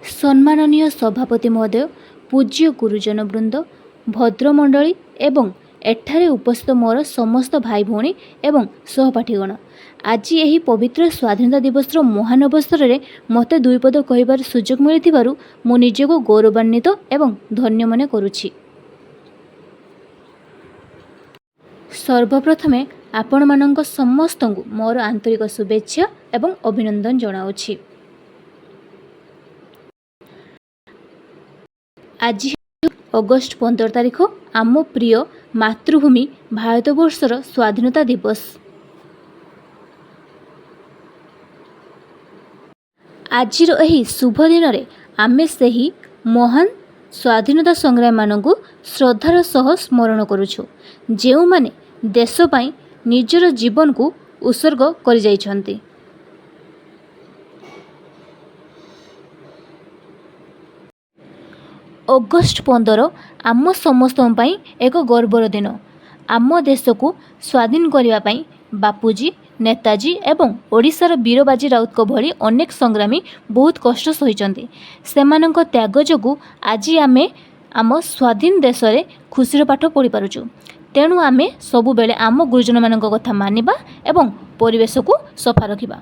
सम्माननीय सभापति महोदय, पूज्य गुरुजन वृंद, भद्रमंडली एवं एठारे उपस्थित मोर समस्त भाई भौणी एवं सहपाठीगण, आज यही पवित्र स्वाधीनता दिवस महान अवसर में मते दुई पद कहबार सुजोग मिलिथिबारु मो निजको गौरवान्वित एवं धन्य मन करुछि। सर्वप्रथमे आपण मानक समस्त मोर आंतरिक शुभेच्छा एवं अभिनंदन जनाऊछि। आज अगस्ट 15 तारिख आम प्रिय मातृभूमि भारतवर्षर स्वाधीनता दिवस। आज यही शुभ दिन में आमे सही महान स्वाधीनता संग्रामी मानकु श्रद्धार सह स्मरण करुछु, जेउ माने देश पाई निजर जीवन को उत्सर्ग कर जाइछन्ति। अगस्ट 15 आम समस्त एक गर्वर दिन। आम देश को स्वाधीन करने बापूजी, नेताजी एवं ओडिशार वीर बाजी राउत भली अनेक संग्रामी बहुत कष्ट सहिचन्ति। सेमानक त्याग जोगु आज आमे आम स्वाधीन देश रे खुशीर पाठ पढ़ी पारुछु। तेणु आमे सबु बेले आम गुरुजन मानक कथा मानिबा एवं परिवेश को सफा रखिबा।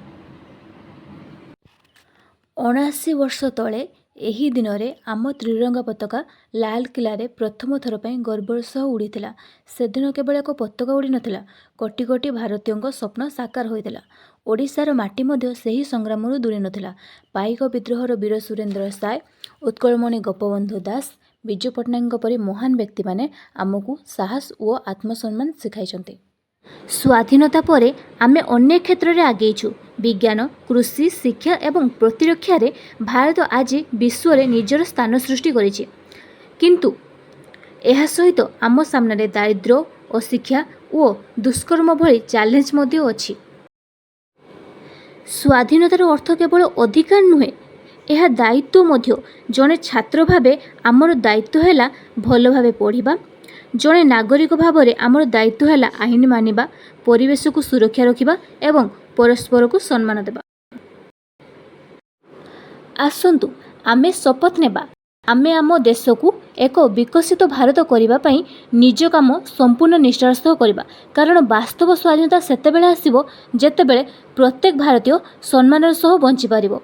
79 वर्ष तले एही दिन रे आम त्रिरंगा पताका लाल किला रे प्रथम थर पई गर्वर सह उड़ीथिला। से दिन केवल एक पताका उड़ी नथिला, कोटी कोटी भारतीयों स्वप्न साकार होइतिला। ओडिशार माटी मध्य सही संग्रामरु दूरी नथिला। पाइक विद्रोहर वीर सुरेंद्र साय, उत्कलमणि गोपबंधु दास, विजु पट्टनायक परी महान व्यक्ति माने आमको साहस और आत्मसम्मान शिखाइछन्ति। स्वाधीनता परे आमे अनेक क्षेत्र में आगेइछु। विज्ञान, कृषि, शिक्षा एवं प्रतिरक्षा रे भारत आज विश्व रे निजर स्थान सृष्टि करिछि। किंतु एहा सहित आम सामने दारिद्र्य, अशिक्षा और दुष्कर्म भली चैलेंज मध्य अछि। स्वाधीनतार अर्थ केवल अधिकार नुहे, यह दायित्व मध्य। जड़े छात्र भावे आमर दायित्व है भल भावे पढ़ा। जड़े नागरिक भाव में आमर दायित्व है आईन मानिबा, परिवेश को सुरक्षा रखिबा एवं परस्पर को सम्मान देबा। आसंतु आमे शपथ नेबा, आमे आम देश को एक विकसित भारत करिबा पई निज काम संपूर्ण निष्ठार सह करिबा। कारण वास्तव स्वाधीनता सेतेबेले आसीबो जेतेबेले प्रत्येक भारतीय सम्मानर सह बंची पारिबो।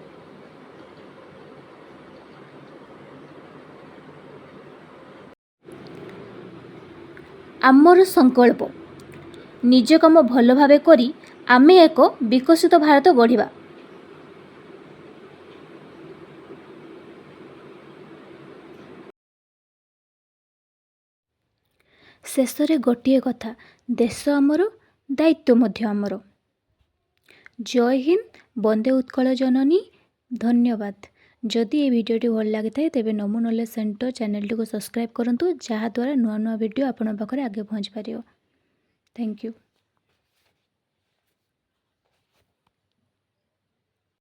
आमर संकल्प निज काम भल भावे करी आमे एक विकसित भारत गढ़िबा। शेषरे गोटे कथा, देश आमर, दायित्व मध्य आमर। जय हिंद, वंदे उत्कल जननी। धन्यवाद। जदि ये वीडियोटी भल लगी था तेज नमो नॉलेज सेंटर चैनल को सब्सक्राइब करूँ, जहाँद्वारा नुआ नुआ वीडियो आपण पाखे आगे पहुँच पार। Thank you.